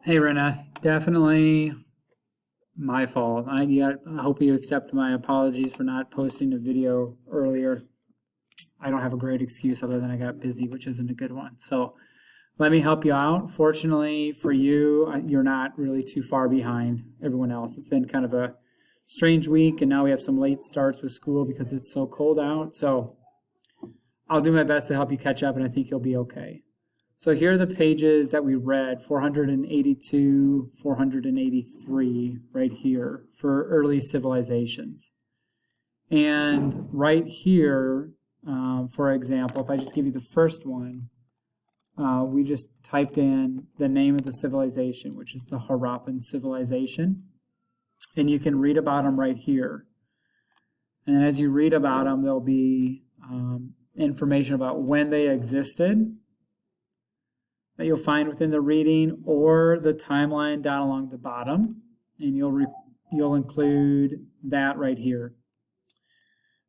Hey, Rena, definitely my fault. I hope you accept my apologies for not posting a video earlier. I don't have a great excuse other than I got busy, which isn't a good one. So let me help you out. Fortunately for you, you're not really too far behind everyone else. It's been kind of a strange week, and now we have some late starts with school because it's so cold out. So I'll do my best to help you catch up, and I think you'll be okay. So here are the pages that we read, 482, 483, right here for early civilizations. And right here, for example, if I just give you the first one, we just typed in the name of the civilization, which is the Harappan civilization. And you can read about them right here. And as you read about them, there'll be information about when they existed that you'll find within the reading, or the timeline down along the bottom, and you'll include that right here.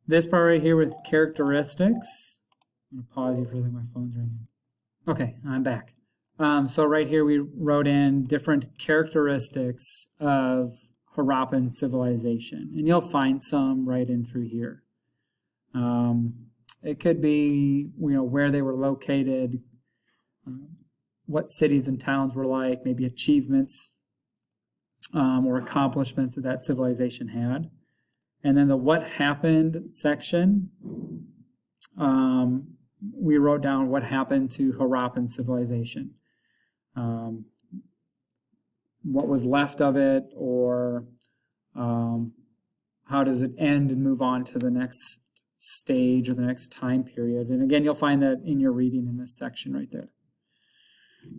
This part right here with characteristics. I'm gonna pause you for a second. My phone's ringing. Okay, I'm back. So right here we wrote in different characteristics of Harappan civilization, and you'll find some right in through here. It could be where they were located, what cities and towns were like, maybe achievements or accomplishments that that civilization had. And then the what happened section, we wrote down what happened to Harappan civilization. What was left of it, or how does it end and move on to the next stage or the next time period. And again, you'll find that in your reading in this section right there.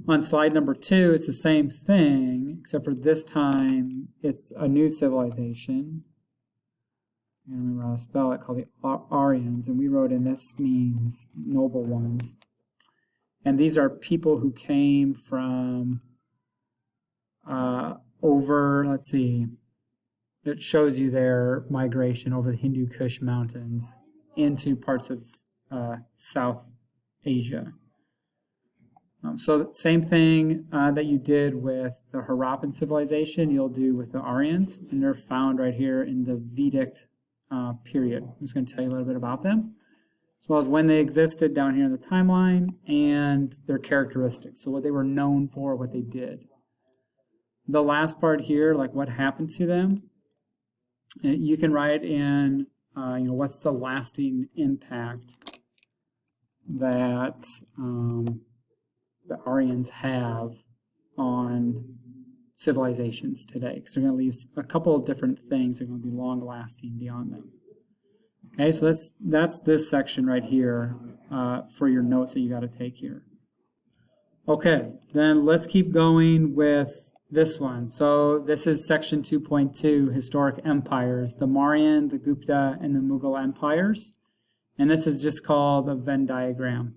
On slide number 2, it's the same thing, except for this time it's a new civilization. I don't remember how to spell it, called the Aryans, and we wrote in this means noble ones. And these are people who came from over, let's see, it shows you their migration over the Hindu Kush mountains into parts of South Asia. So same thing that you did with the Harappan civilization, you'll do with the Aryans, and they're found right here in the Vedic period. I'm just going to tell you a little bit about them, as well as when they existed down here in the timeline, and their characteristics, so what they were known for, what they did. The last part here, like what happened to them, you can write in, what's the lasting impact that the Aryans have on civilizations today, because they're going to leave a couple of different things that are going to be long lasting beyond them. Okay, so that's this section right here for your notes that you got to take here. Okay, then let's keep going with this one. So this is section 2.2, historic empires, the Mauryan, the Gupta, and the Mughal empires. And this is just called a Venn diagram.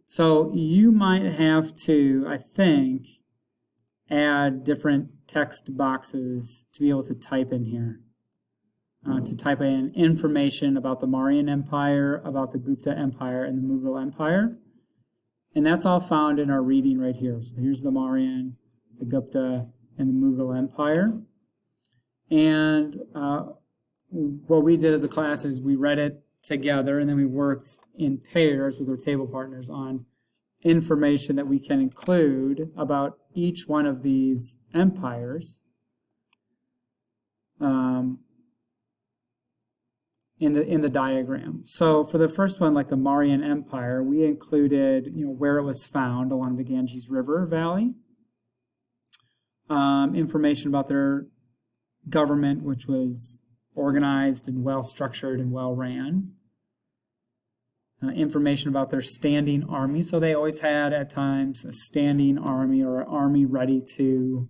So you might have to, I think, add different text boxes to be able to type in here. To type in information about the Mauryan Empire, about the Gupta Empire, and the Mughal Empire. And that's all found in our reading right here. So here's the Mauryan, the Gupta, and the Mughal Empire. And what we did as a class is we read it together, and then we worked in pairs with our table partners on information that we can include about each one of these empires in the diagram. So for the first one, like the Mauryan Empire, we included where it was found along the Ganges River Valley, information about their government, which was organized and well structured and well ran. Information about their standing army. So they always had at times a standing army, or an army ready to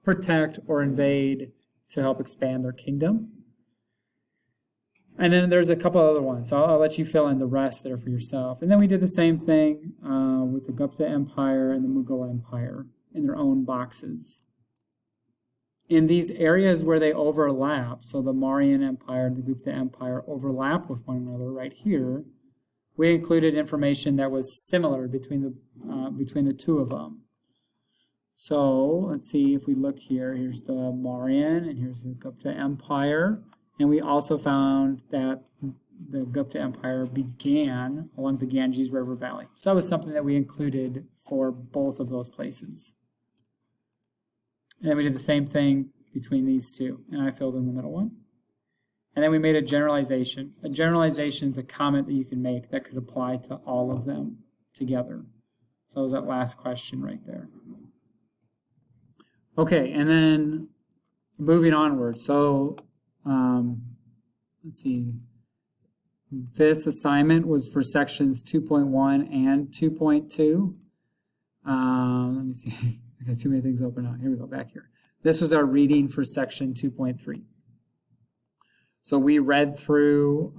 protect or invade to help expand their kingdom. And then there's a couple other ones. So I'll let you fill in the rest there for yourself. And then we did the same thing with the Gupta Empire and the Mughal Empire in their own boxes. In these areas where they overlap, so the Mauryan Empire and the Gupta Empire overlap with one another right here, we included information that was similar between the two of them. So let's see if we look here. Here's the Mauryan and here's the Gupta Empire. And we also found that the Gupta Empire began along the Ganges River Valley. So that was something that we included for both of those places. And then we did the same thing between these two, and I filled in the middle one. And then we made a generalization. A generalization is a comment that you can make that could apply to all of them together. So that was that last question right there. Okay, and then moving onward. So let's see. This assignment was for sections 2.1 and 2.2. Let me see. I got too many things open now. Here we go, back here. This was our reading for section 2.3. So we read through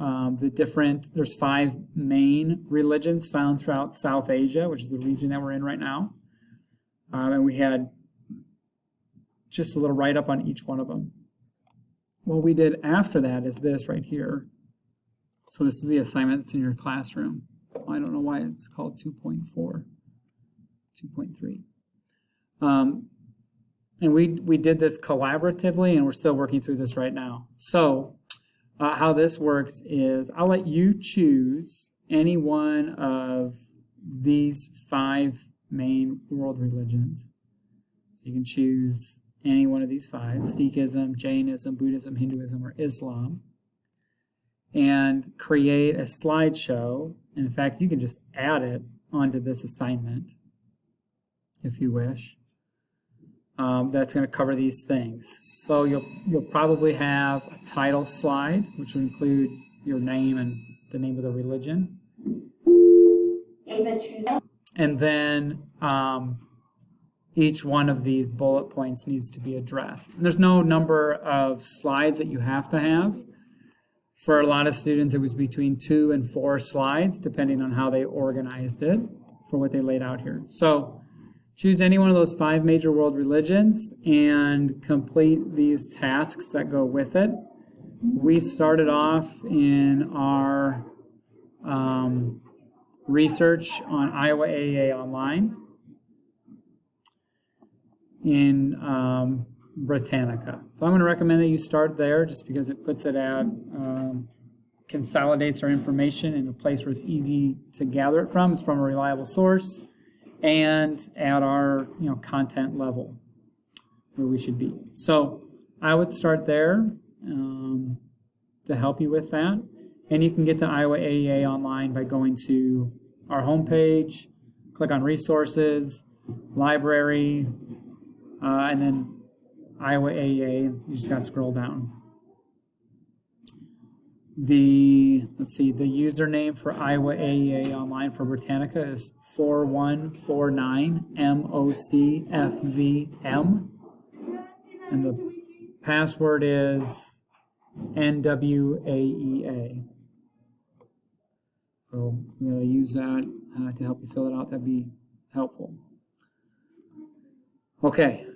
there's 5 main religions found throughout South Asia, which is the region that we're in right now. And we had just a little write-up on each one of them. What we did after that is this right here. So this is the assignment that's in your classroom. I don't know why it's called 2.4, 2.3. And we did this collaboratively, and we're still working through this right now. So how this works is I'll let you choose any one of these 5 main world religions. So you can choose any one of these 5, Sikhism, Jainism, Buddhism, Hinduism, or Islam, and create a slideshow. And in fact, you can just add it onto this assignment if you wish. That's going to cover these things. So you'll probably have a title slide, which will include your name and the name of the religion. And then each one of these bullet points needs to be addressed. And there's no number of slides that you have to have. For a lot of students, it was between 2 and 4 slides, depending on how they organized it for what they laid out here. So choose any one of those 5 major world religions and complete these tasks that go with it. We started off in our research on Iowa AEA Online in Britannica. So I'm going to recommend that you start there just because it puts it at, consolidates our information in a place where it's easy to gather it from. It's from a reliable source and at our content level where we should be. So I would start there to help you with that. And you can get to Iowa AEA Online by going to our homepage, click on Resources, Library, and then Iowa AEA. You just got to scroll down. The username for Iowa AEA Online for Britannica is 4149MOCFVM, and the password is NWAEA. So if you're going to use that to help you fill it out, that'd be helpful. Okay.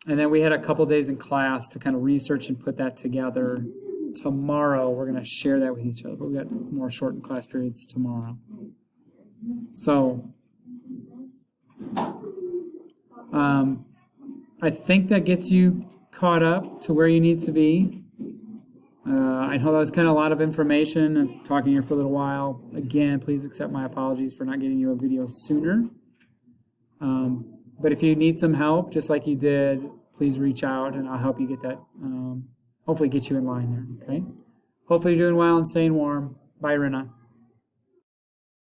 And then we had a couple days in class to kind of research and put that together. Tomorrow, we're going to share that with each other. But we got more shortened class periods tomorrow. So, I think that gets you caught up to where you need to be. I know that was kind of a lot of information. I'm talking here for a little while. Again, please accept my apologies for not getting you a video sooner. But if you need some help, just like you did, please reach out and I'll help you get that, hopefully get you in line there, okay? Hopefully you're doing well and staying warm. Bye, Rena.